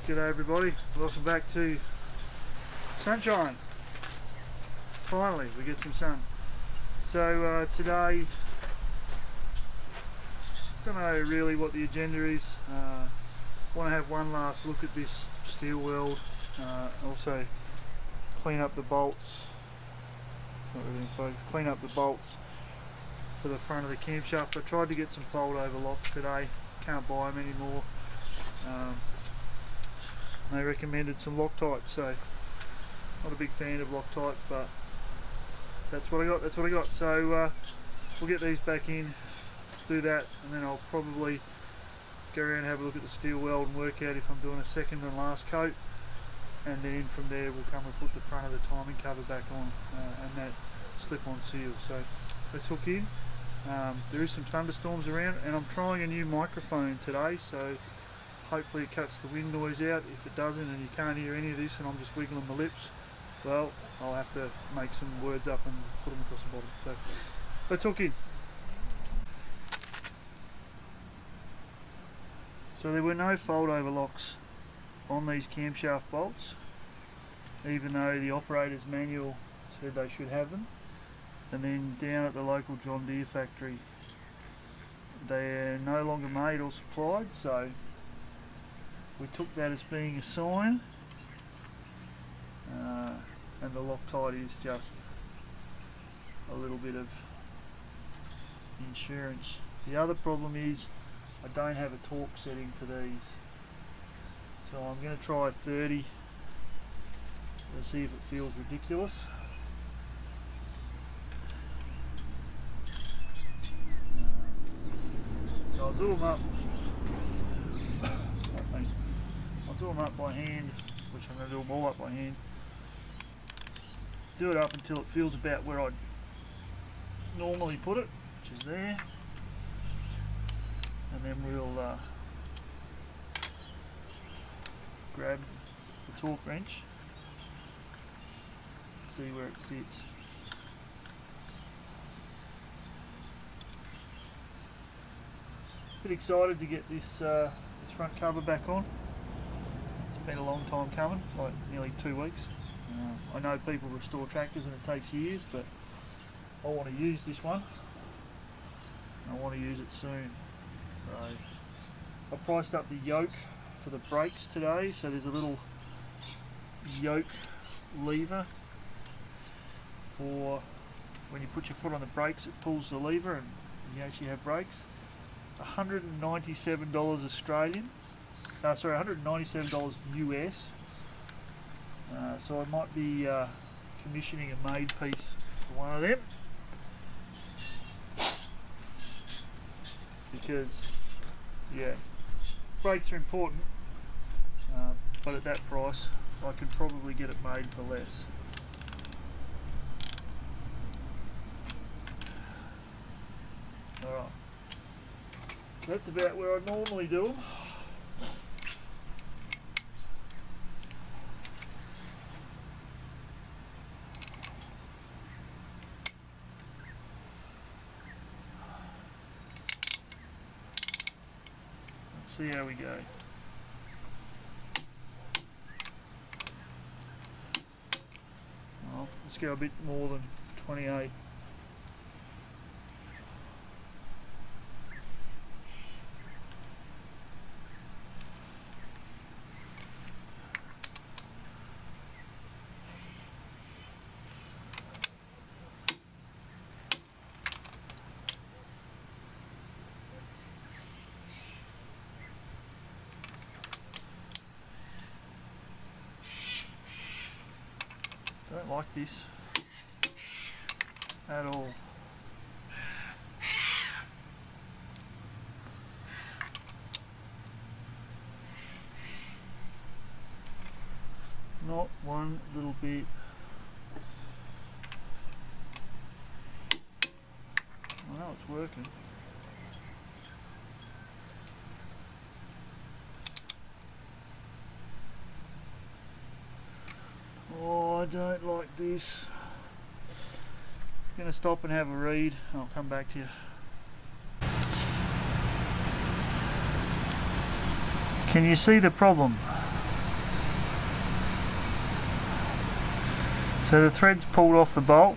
G'day everybody, welcome back to sunshine. Finally we get some sun. So today, don't know really what the agenda is. Want to have one last look at this steel weld, also clean up the bolts. It's not really in focus. Clean up the bolts for the front of the camshaft. I tried to get some fold over locks today, can't buy them anymore. They recommended some Loctite, so not a big fan of Loctite, but that's what I got. So we'll get these back in, do that, and then I'll probably go around and have a look at the steel weld and work out if I'm doing a second and last coat, and then from there we'll come and put the front of the timing cover back on and that slip-on seal. So let's hook in. There is some thunderstorms around, and I'm trying a new microphone today, so hopefully it cuts the wind noise out. If it doesn't and you can't hear any of this and I'm just wiggling my lips, well, I'll have to make some words up and put them across the bottom. So let's hook in. So there were no fold over locks on these camshaft bolts, even though the operator's manual said they should have them. And then down at the local John Deere factory, they're no longer made or supplied, so we took that as being a sign, and the Loctite is just a little bit of insurance. The other problem is I don't have a torque setting for these, so I'm going to try 30 to see if it feels ridiculous. So I'll do them up. I'll do them up by hand, which I'm going to do them all up by hand. Do it up until it feels about where I'd normally put it, which is there. And then we'll grab the torque wrench, see where it sits. Bit excited to get this this front cover back on. It's been a long time coming, like nearly 2 weeks. I know people restore tractors and it takes years, but I want to use this one. I want to use it soon. So I priced up the yoke for the brakes today, so there's a little yoke lever for when you put your foot on the brakes, it pulls the lever and you actually have brakes. $197 Australian, sorry, $197 US. So I might be commissioning a made piece for one of them, because yeah, brakes are important, but at that price I could probably get it made for less. Alright, so that's about where I normally do them. See how we go. Well, let's go a bit more than 28. Don't like this at all. Not one little bit. I know it's working. Oh, I don't like this. I'm going to stop and have a read. I'll come back to you. Can you see the problem? So the thread's pulled off the bolt.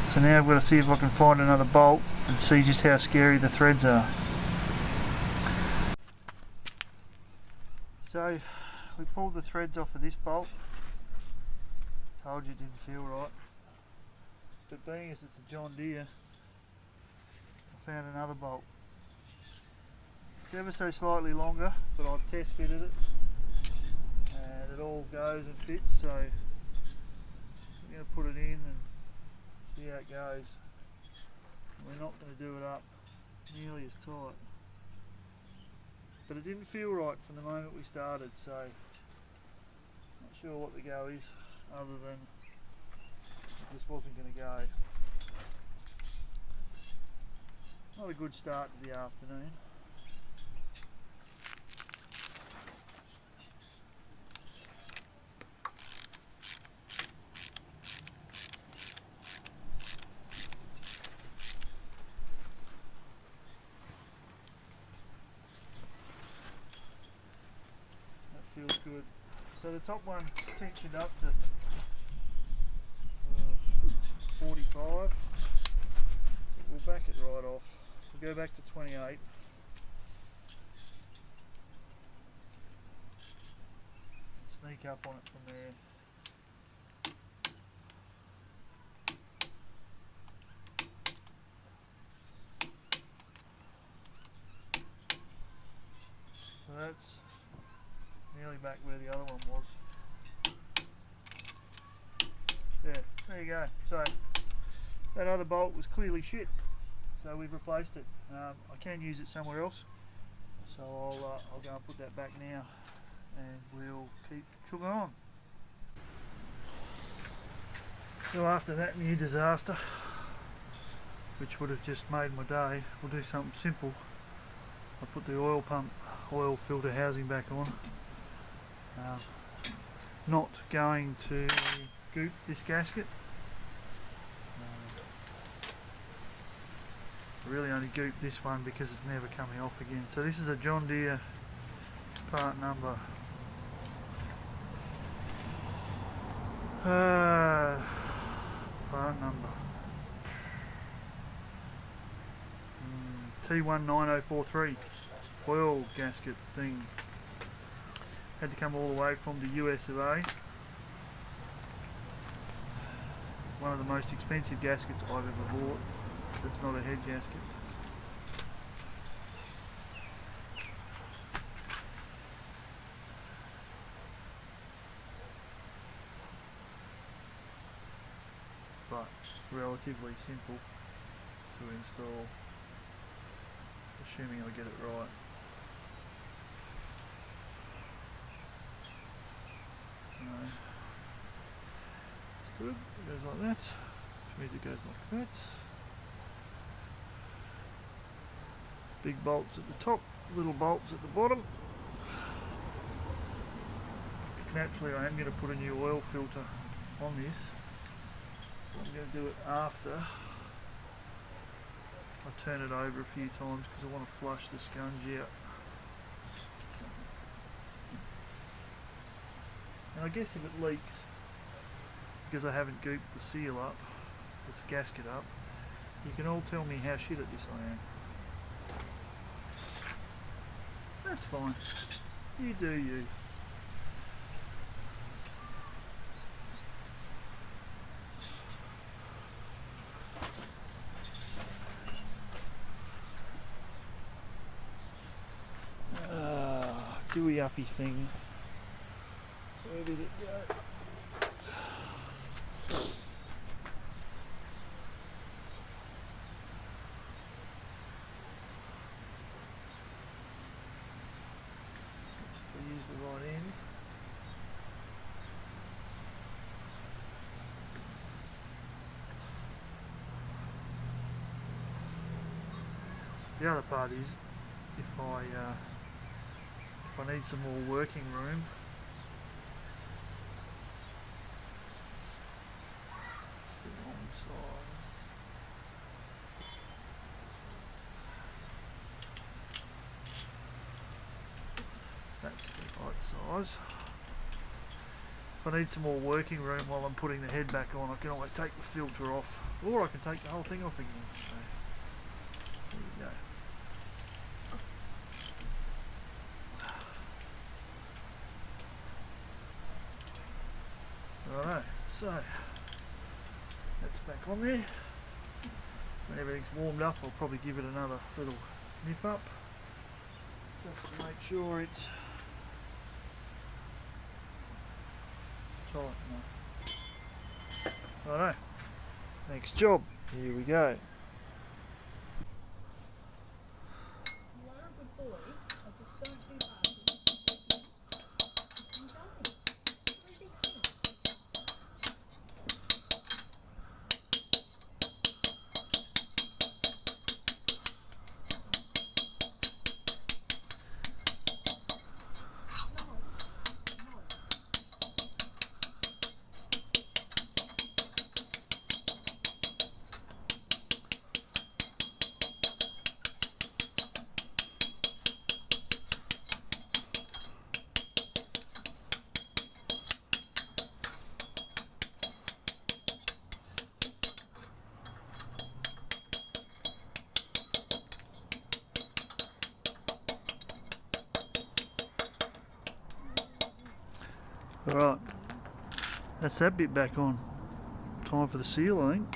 So now I've got to see if I can find another bolt and see just how scary the threads are. So we pulled the threads off of this bolt. Told you it didn't feel right. But being as it's a John Deere, I found another bolt. It's ever so slightly longer, but I've test fitted it and it all goes and fits, so I'm going to put it in and see how it goes. We're not going to do it up nearly as tight, but it didn't feel right from the moment we started, so not sure what the go is other than it just wasn't going to go. Not a good start to the afternoon. Feels good. So the top one tensioned up to 45. We'll back it right off. We'll go back to 28. Sneak up on it from there. So that's nearly back where the other one was. Yeah, there you go. So that other bolt was clearly shit, so we've replaced it. I can use it somewhere else, so I'll go and put that back now, and we'll keep chugging on. So after that new disaster, which would have just made my day, we'll do something simple. I put the oil filter housing back on. Not going to goop this gasket. I really only gooped this one because it's never coming off again. So this is a John Deere part number T19043 oil gasket thing. Had to come all the way from the US of A. One of the most expensive gaskets I've ever bought. It's not a head gasket. But relatively simple to install, assuming I get it right. No. It's good, it goes like that, which means it goes like that. Big bolts at the top, little bolts at the bottom. Naturally I am going to put a new oil filter on this, so I'm going to do it after I turn it over a few times because I want to flush the sponge out. And I guess if it leaks, because I haven't gooped the seal up, this gasket up, you can all tell me how shit at this I am. That's fine. You do you. Gooey uppy thing. Where did it go? If I use the right end. The other part is, if I need some more working room, it's the wrong side. That's the right size. if I need some more working room while I'm putting the head back on, I can always take the filter off, or I can take the whole thing off again. So there you go. Righto, so that's back on there. When everything's warmed up, I'll probably give it another little nip up, just to make sure it's tight enough. Righto, next job, here we go. You are a good boy, I just don't do hard. You don't. What a big thing. Alright, that's that bit back on. Time for the seal, I think.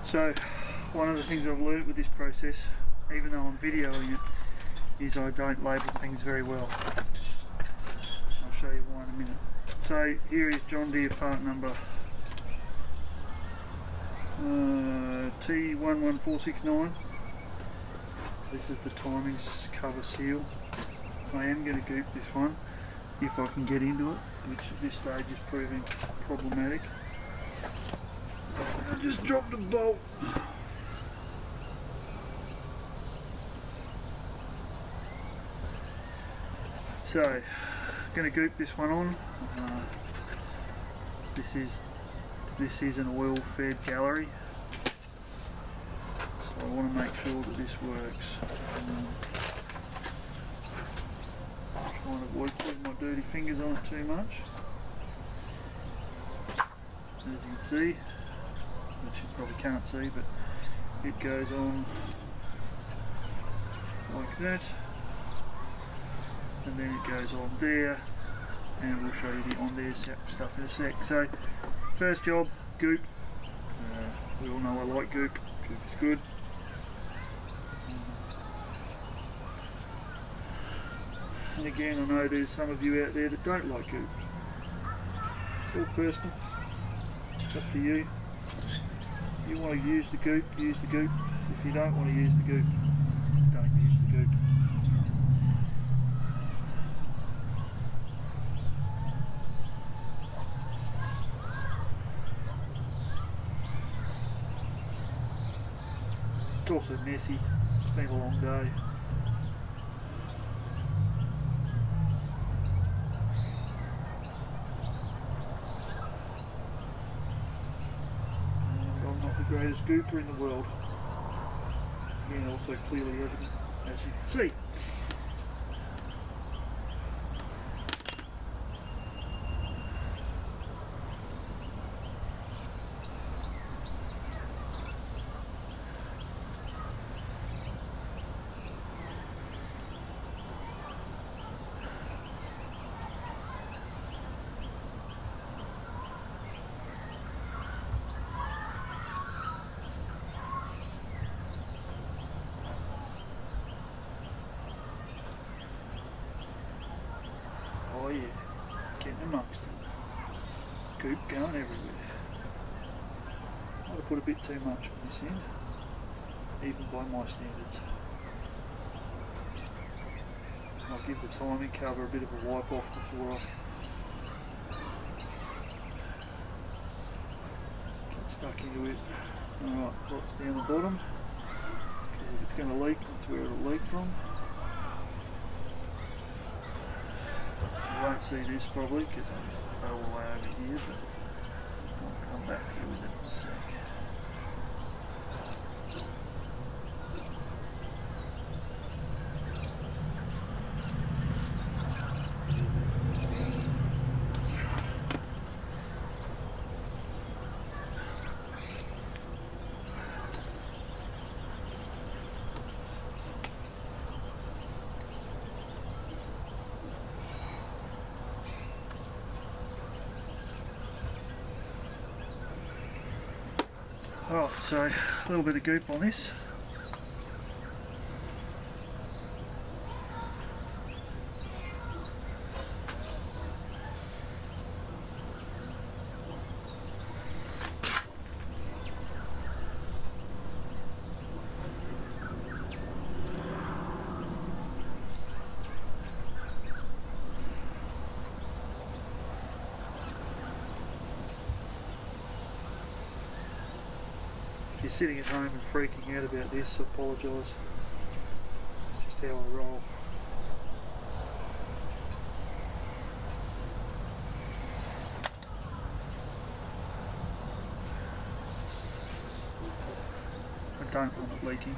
So, one of the things I've learnt with this process, even though I'm videoing it, is I don't label things very well. I'll show you why in a minute. So, here is John Deere part number T11469. This is the timings cover seal. I am going to goop this one if I can get into it, which at this stage is proving problematic. I just dropped a bolt. So, I'm going to goop this one on. This is an oil-fed gallery, so I want to make sure that this works. Trying to avoid putting my dirty fingers on it too much. As you can see, which you probably can't see, but it goes on like that, and then it goes on there, and we'll show you the on there stuff in a sec. So, first job, goop. We all know I like goop. Goop is good. And again, I know there's some of you out there that don't like goop. It's all personal. It's up to you. If you want to use the goop, use the goop. If you don't want to use the goop, don't use the goop. It's also messy. It's been a long day. Greatest gooper in the world. Again, also clearly evident, as you can see. Oh yeah, getting amongst it. Goop going everywhere. Might have put a bit too much on this end, even by my standards. I'll give the timing cover a bit of a wipe off before I get stuck into it. Alright, lots down the bottom, because if it's going to leak, that's where it'll leak from. You won't see this probably because I'm all the way over here, but I'll come back to it in a sec. Alright, so a little bit of goop on this. If you're sitting at home and freaking out about this, I apologise. It's just how I roll. I don't want it leaking.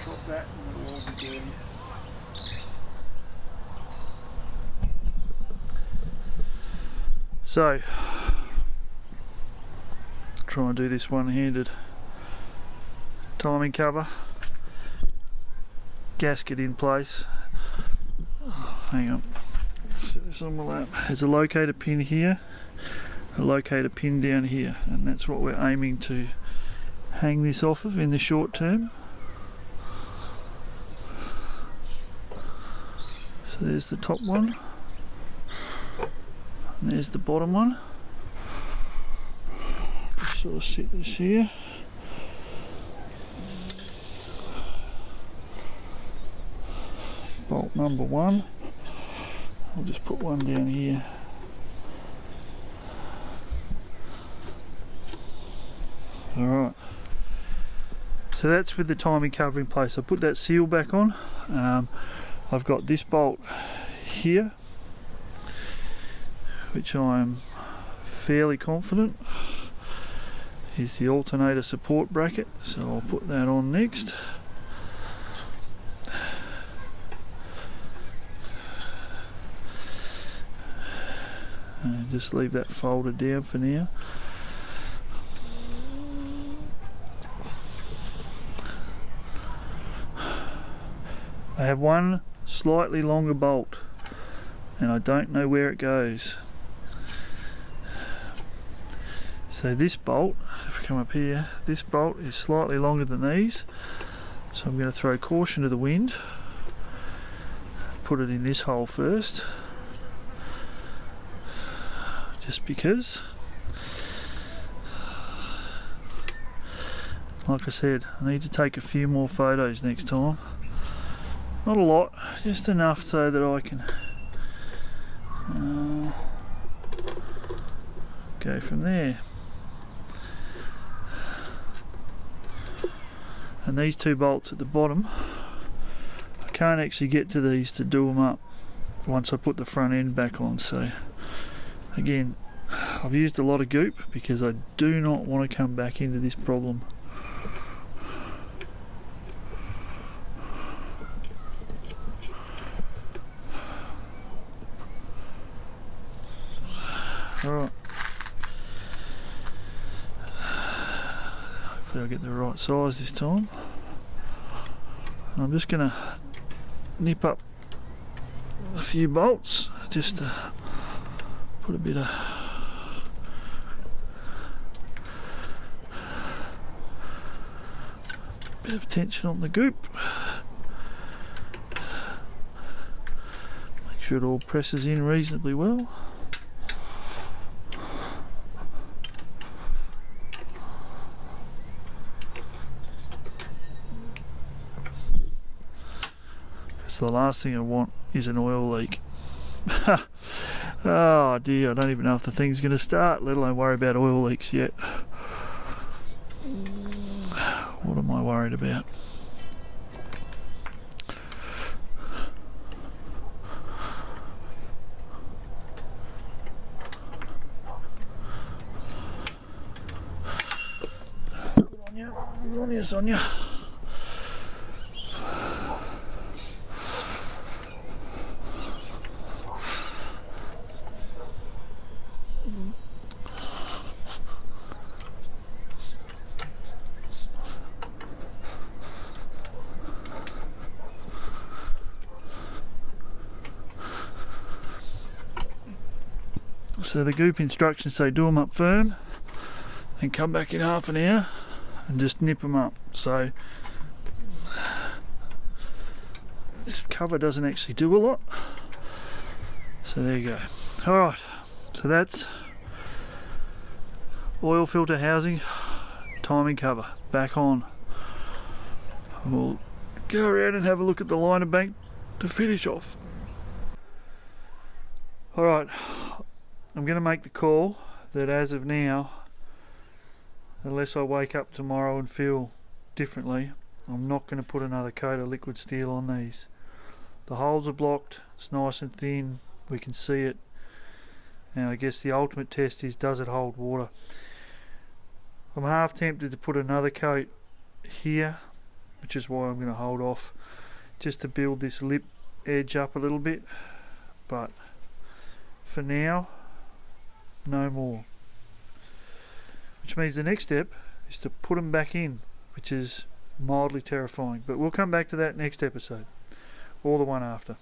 Drop that and it'll all be dirty. So, try and do this one-handed. Timing cover, gasket in place. Oh, hang on, set this on my lap. There's a locator pin here, a locator pin down here, and that's what we're aiming to hang this off of in the short term. So there's the top one, and there's the bottom one. Just sort of sit this here. Bolt number one. I'll just put one down here. Alright. So that's with the timing cover in place. I put that seal back on. I've got this bolt here, which I'm fairly confident is the alternator support bracket, so I'll put that on next. And just leave that folded down for now. I have one slightly longer bolt and I don't know where it goes. So this bolt, if I come up here, this bolt is slightly longer than these, so I'm going to throw caution to the wind, put it in this hole first, just because. Like I said, I need to take a few more photos next time. Not a lot, just enough so that I can go from there. And these two bolts at the bottom, I can't actually get to these to do them up once I put the front end back on. So again, I've used a lot of goop because I do not want to come back into this problem. Alright, hopefully I'll get the right size this time. I'm just going to nip up a few bolts just to put a bit of tension on the goop. Make sure it all presses in reasonably well. So the last thing I want is an oil leak. Oh dear, I don't even know if the thing's going to start, let alone worry about oil leaks yet. What am I worried about? Good on you, Sonia. So the goop instructions say do them up firm and come back in half an hour and just nip them up. So this cover doesn't actually do a lot. So there you go. Alright, so that's oil filter housing, timing cover, back on. We'll go around and have a look at the liner bank to finish off. Alright, I'm going to make the call that as of now, unless I wake up tomorrow and feel differently, I'm not going to put another coat of liquid steel on these. The holes are blocked, it's nice and thin, we can see it. Now I guess the ultimate test is, does it hold water? I'm half tempted to put another coat here, which is why I'm going to hold off, just to build this lip edge up a little bit, but for now, no more. Which means the next step is to put them back in, which is mildly terrifying, but we'll come back to that next episode, or the one after.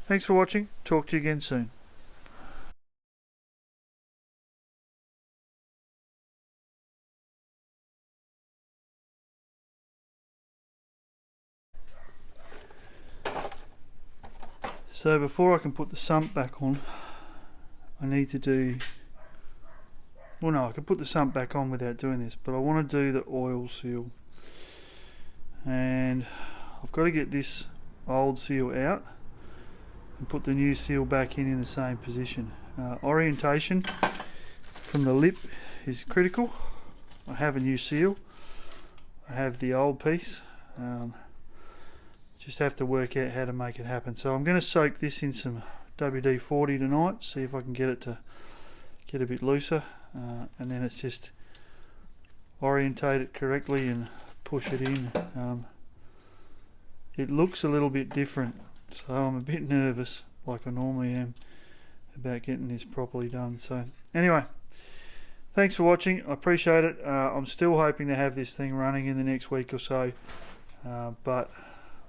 Thanks for watching, talk to you again soon. So before I can put the sump back on, I need to do, well no, I can put the sump back on without doing this, but I want to do the oil seal. And I've got to get this old seal out and put the new seal back in the same position. Orientation from the lip is critical. I have a new seal, I have the old piece. Just have to work out how to make it happen. So I'm going to soak this in some WD-40 tonight, see if I can get it to get a bit looser, and then it's just orientate it correctly and push it in. It looks a little bit different, so I'm a bit nervous, like I normally am, about getting this properly done. So anyway, thanks for watching, I appreciate it. I'm still hoping to have this thing running in the next week or so, but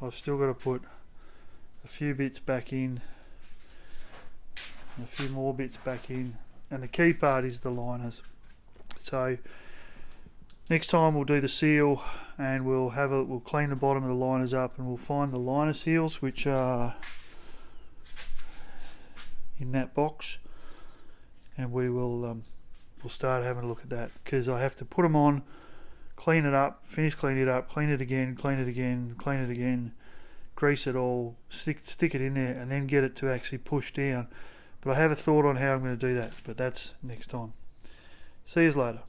I've still got to put a few bits back in, a few more bits back in, and the key part is the liners. So next time we'll do the seal, and we'll clean the bottom of the liners up, and we'll find the liner seals, which are in that box, and we'll start having a look at that, because I have to put them on, clean it up, finish cleaning it up, clean it again, clean it again, clean it again, grease it all, stick it in there, and then get it to actually push down. But I have a thought on how I'm going to do that, but that's next time. See you later.